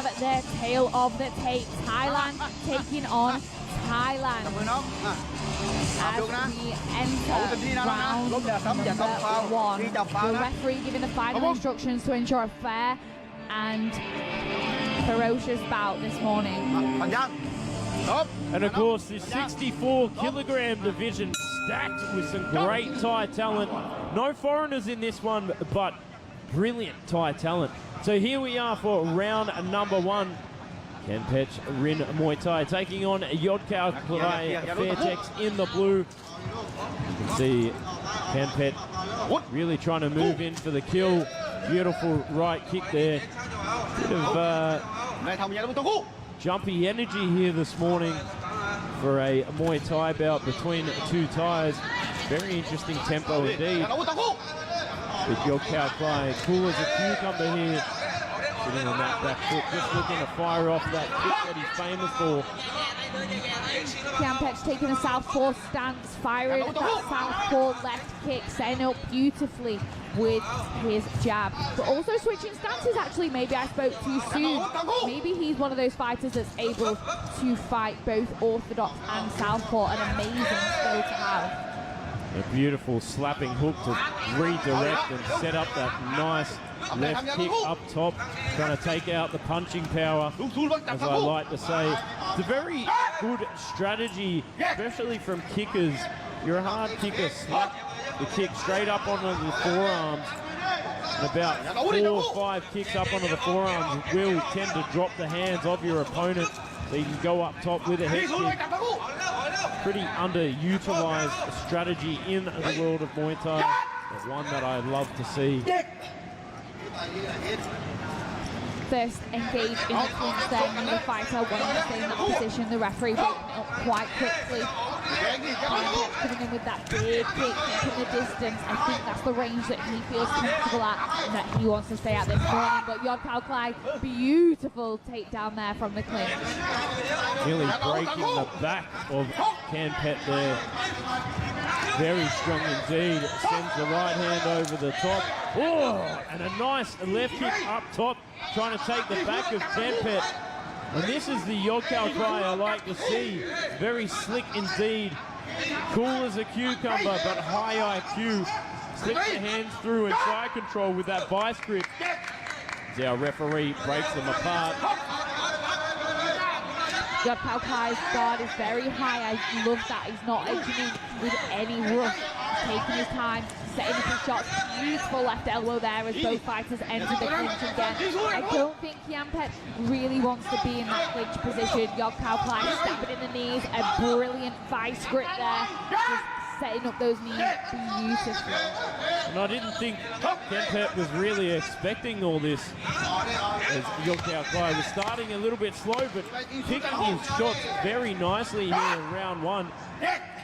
have their tail of the tape. Thailand taking on Thailand. As we enter round number 1. The referee giving the final instructions to ensure a fair and ferocious bout this morning. And of course, this 64-kilogram division stacked with some great Thai talent. No foreigners in this one, but brilliant Thai talent. So here we are for round number 1. Keanpetch, Rinn Muay Thai taking on Yodkaoklai, Fairtex in the blue. You can see Keanpetch really trying to move in for the kill. Beautiful right kick there. Bit of jumpy energy here this morning for a Muay Thai bout between two Thais. Very interesting tempo indeed. With Yodkaoklai cool as a cucumber here, sitting on that back foot, just looking to fire off that kick that he's famous for. Keanpetch taking a southpaw stance, firing that southpaw left kick, setting up beautifully with his jab. But also switching stances, actually. Maybe I spoke too soon. Maybe he's one of those fighters that's able to fight both orthodox and southpaw. An amazing skill to have. A beautiful slapping hook to redirect and set up that nice left kick up top, trying to take out the punching power, as I like to say. It's a very good strategy, especially from kickers. You're a hard kicker, slap the kick straight up onto the forearms. And about 4 or 5 kicks up onto the forearms will tend to drop the hands of your opponent, so you can go up top with a head kick. Pretty underutilized strategy in the world of Muay Thai, but one that I love to see. First engage in the clinch there, and the fighter wanting to stay in that position. The referee breaking it up quite quickly. Coming in with that big kick in the distance. I think that's the range that he feels comfortable at and that he wants to stay at this morning. But Yodkaoklai, beautiful takedown there from the clinch. Nearly breaking the back of Keanpetch there. Very strong indeed. Sends the right hand over the top. Oh, and a nice left kick up top, trying to take the back of Keanpetch. And this is the Yodkaoklai I like to see. Very slick indeed. Cool as a cucumber, but high IQ. Slips the hands through and side control with that vice grip. As our referee breaks them apart. Yodkaoklai's guard is very high. I love that. He's not edging in with any rush. He's taking his time, setting up his shots. Beautiful left elbow there as both fighters enter the clinch again. I don't think Keanpetch really wants to be in that clinch position. Yodkaoklai stabbing in the knees. A brilliant vice grip there. Just setting up those knees beautifully. And I didn't think Keanpetch was really expecting all this, as Yodkaoklai was starting a little bit slow, but picking his shots very nicely here in round 1.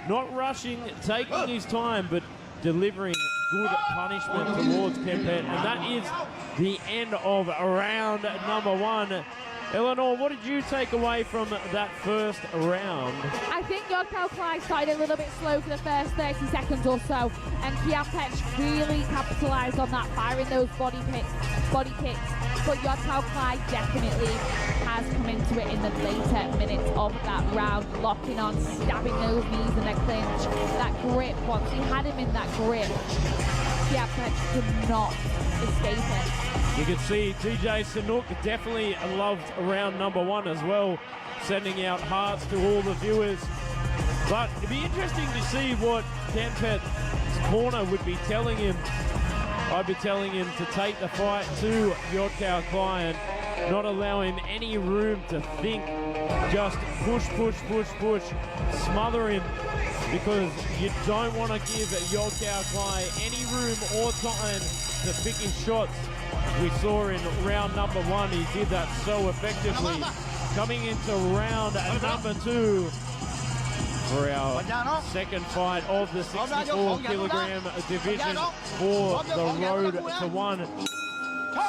Not rushing, taking his time, but delivering good punishment towards Keanpetch. And that is the end of round number 1. Eleanor, what did you take away from that first round? I think Yodkaoklai started a little bit slow for the first 30 seconds or so, and Keanpetch really capitalized on that, firing those body kicks. But Yodkaoklai definitely has come into it in the later minutes of that round, locking on, stabbing those knees in the clinch. That grip, once he had him in that grip, Keanpetch could not escape it. You can see TJ Sanook definitely loved round number 1 as well, sending out hearts to all the viewers. But it'd be interesting to see what Keanpetch's corner would be telling him. I'd be telling him to take the fight to Yodkaoklai and not allow him any room to think. Just push, push, push, push, smother him, because you don't want to give Yodkaoklai any room or time to pick his shots. We saw in round number 1, he did that so effectively. Coming into round number 2 for our second fight of the 64-kilogram division for the road to 1.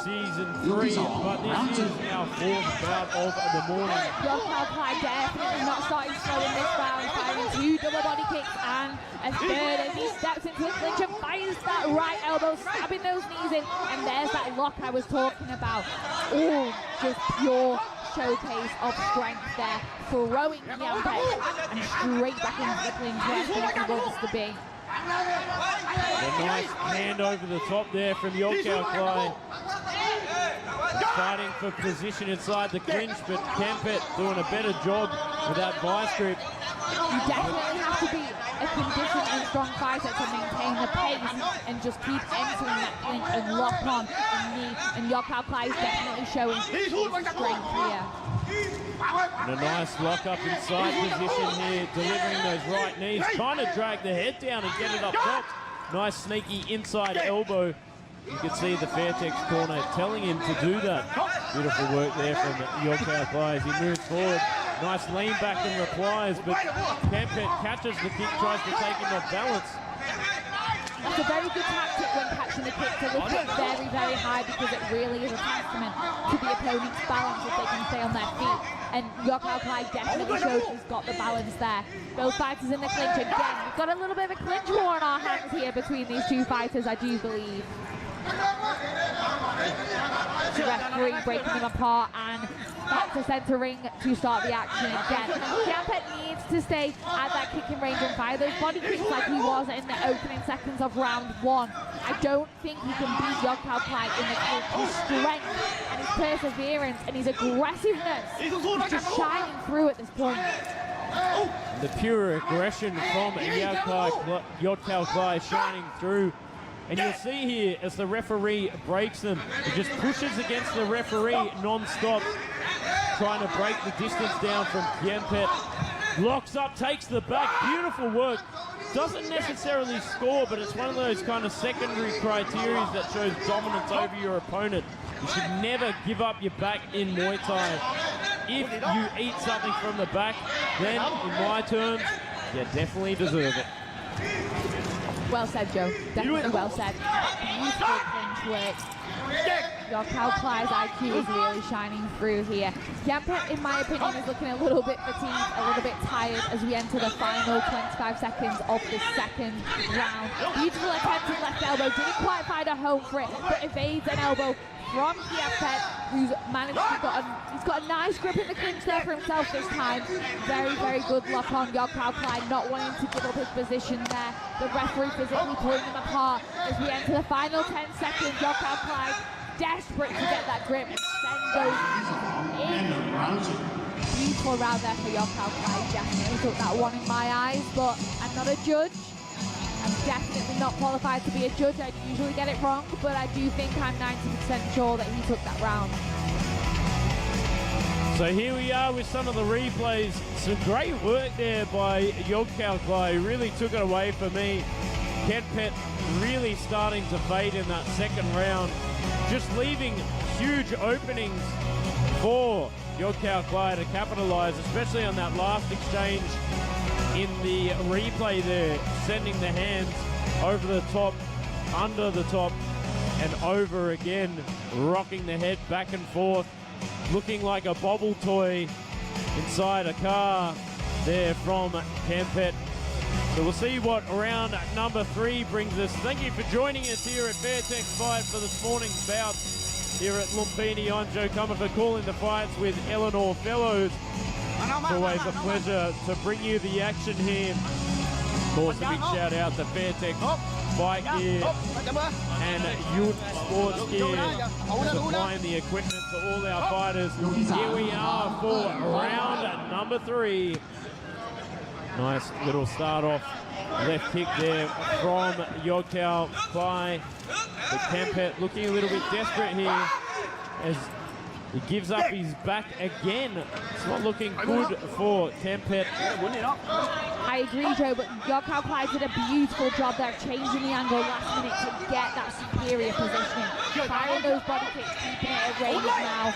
season 3, but this is our 4th bout of the morning. Yodkaoklai definitely not starting slow in this round, firing 2 double body kicks and a third as he steps into a clinch and finds that right elbow, stabbing those knees in, and there's that lock I was talking about. Oh, just pure showcase of strength there, throwing Keanpetch and straight back into the clinch where he wants to be. A nice hand over the top there from Yodkaoklai. Fighting for position inside the clinch, but Keanpetch doing a better job with that vice grip. You definitely have to be a conditioned and strong fighter to maintain the pace and just keep entering that clinch and lock on and knee. And Yodkaoklai is definitely showing his strength here. And a nice lock up inside position here, delivering those right knees, trying to drag the head down and get it up top. Nice sneaky inside elbow. You can see the Fairtex corner telling him to do that. Beautiful work there from Yodkaoklai as he moves forward. Nice lean back and replies, but Keanpetch catches the kick, tries to take him off balance. That's a very good tactic when catching the kick, to lift it very, very high, because it really is a testament to the opponent's balance if they can stay on their feet. And Yodkaoklai definitely shows he's got the balance there. Both fighters in the clinch again. We've got a little bit of a clinch war on our hands here between these two fighters, I do believe. The referee breaking them apart and back to centre ring to start the action again. Keanpetch needs to stay at that kicking range and fire those body kicks like he was in the opening seconds of round 1. I don't think he can beat Yodkaoklai in the clinch. His strength and his perseverance and his aggressiveness is just shining through at this point. The pure aggression from Yodkaoklai shining through. And you'll see here as the referee breaks them, he just pushes against the referee non-stop, trying to break the distance down from Keanpetch. Locks up, takes the back, beautiful work. Doesn't necessarily score, but it's one of those kind of secondary criteria that shows dominance over your opponent. You should never give up your back in Muay Thai. If you eat something from the back, then in my terms, you definitely deserve it. Well said, Joe. Definitely well said. Beautiful clinch work. Yodkaoklai's IQ is really shining through here. Keanpetch, in my opinion, is looking a little bit fatigued, a little bit tired as we enter the final 25 seconds of the second round. Beautiful attempt at left elbow. Didn't quite find a home for it, but evades an elbow from Keanpetch, who's managed to he's got a nice grip in the clinch there for himself this time. Very, very good lock on. Yodkaoklai not wanting to give up his position there. The referee physically pulling them apart as we enter the final 10 seconds. Yodkaoklai desperate to get that grip and send those in. Beautiful round there for Yodkaoklai. Definitely took that one in my eyes, but I'm not a judge. I'm definitely not qualified to be a judge. I usually get it wrong, but I do think I'm 90% sure that he took that round. So here we are with some of the replays. Some great work there by Yodkaoklai. Really took it away for me. Keanpetch really starting to fade in that second round. Just leaving huge openings for Yodkaoklai to capitalize, especially on that last exchange in the replay there, sending the hands over the top, under the top, and over again, rocking the head back and forth, looking like a bobble toy inside a car there from Keanpetch. So we'll see what round number 3 brings us. Thank you for joining us here at Fairtex Fight for this morning's bout here at Lumpini. I'm Joe Comerford, calling the fights with Eleanor Fellows. It's always a pleasure to bring you the action here. Of course, a big shout out to Fairtex Fight Gear and Youth Sports Gear, supplying the equipment to all our fighters. Here we are for round number 3. Nice little start off left kick there from Yodkaoklai. But Keanpetch looking a little bit desperate here as he gives up his back again. It's not looking good for Keanpetch. I agree, Joe, but Yodkaoklai did a beautiful job there, changing the angle last minute to get that superior positioning. firing those body kicks, keeping it at range now.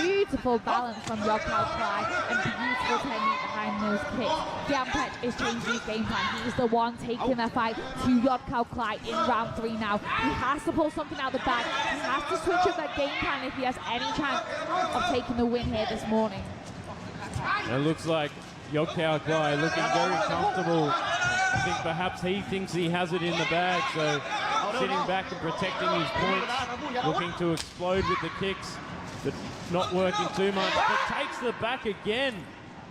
Beautiful balance from Yodkaoklai and beautiful technique behind those kicks. Keanpetch is changing his game plan. He's the one taking the fight to Yodkaoklai in round 3 now. He has to pull something out of the bag. He has to switch up that game plan if he has any chance of taking the win here this morning. It looks like Yodkaoklai looking very comfortable. I think perhaps he thinks he has it in the bag, so sitting back and protecting his points, looking to explode with the kicks, but not working too much, but takes the back again.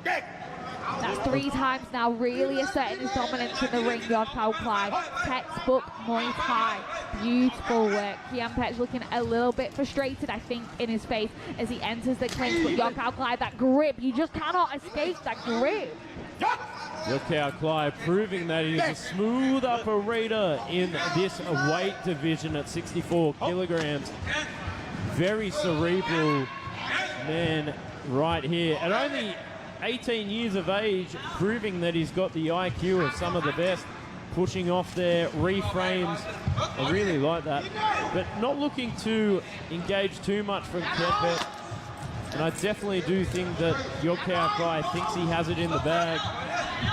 That's 3 times now, really asserting his dominance in the ring. Yodkaoklai, textbook Muay Thai. Beautiful work. Keanpetch looking a little bit frustrated, I think, in his face as he enters the clinch. But Yodkaoklai, that grip, you just cannot escape that grip. Yodkaoklai proving that he's a smooth operator in this weight division at 64 kilograms. Very cerebral man right here. At only 18 years of age, proving that he's got the IQ of some of the best. Pushing off there, reframes. I really like that. But not looking to engage too much from Keanpetch. And I definitely do think that Yodkaoklai thinks he has it in the bag.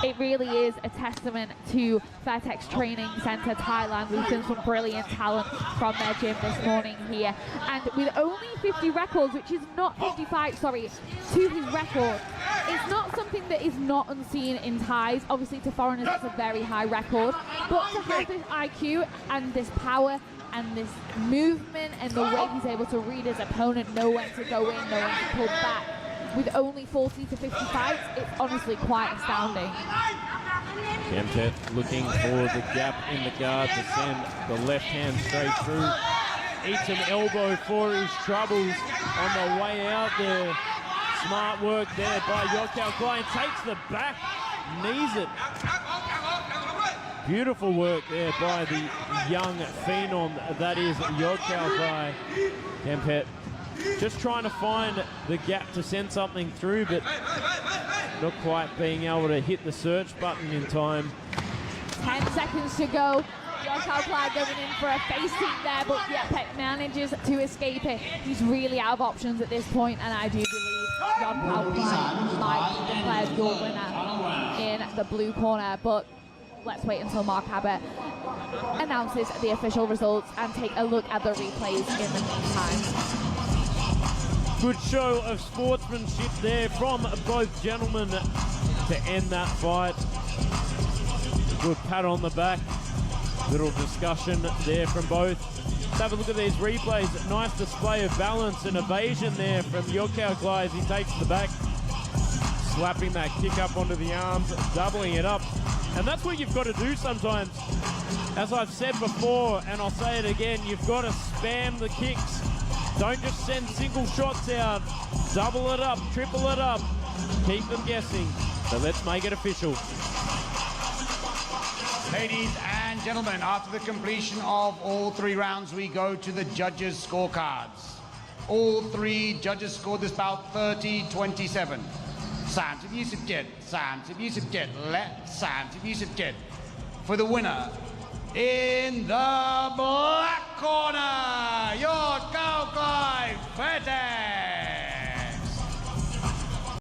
It really is a testament to Fairtex Training Centre Thailand. We've seen some brilliant talent from their gym this morning here. And with only 50 records, which is not 55, sorry, to his record, it's not something that is not unseen in Thais. Obviously, to foreigners, it's a very high record. But to have this IQ and this power and this movement and the way he's able to read his opponent, know when to go in, know when to pull back, with only 40 to 50 fights, it's honestly quite astounding. Keanpetch looking for the gap in the guard to send the left hand straight through. Eats an elbow for his troubles on the way out there. Smart work there by Yodkaoklai and takes the back, knees it. Beautiful work there by the young phenom that is Yodkaoklai. Keanpetch just trying to find the gap to send something through, but not quite being able to hit the search button in time. 10 seconds to go. Yodkaoklai going in for a facing there, but Keanpetch manages to escape it. He's really out of options at this point, and I do believe Yodkaoklai might be declared your winner in the blue corner. But let's wait until Mark Abbott announces the official results and take a look at the replays in the meantime. Good show of sportsmanship there from both gentlemen to end that fight. Good pat on the back. Little discussion there from both. Let's have a look at these replays. Nice display of balance and evasion there from Yodkaoklai as he takes the back. Slapping that kick up onto the arms, doubling it up. And that's what you've got to do sometimes. As I've said before, and I'll say it again, you've got to spam the kicks. Don't just send single shots out. Double it up, triple it up. Keep them guessing. So let's make it official. Ladies and gentlemen, after the completion of all 3 rounds, we go to the judges' scorecards. All 3 judges scored this bout 30-27. 37 37 และ37 for the winner. In the black corner, Yodkaoklai Fairtex.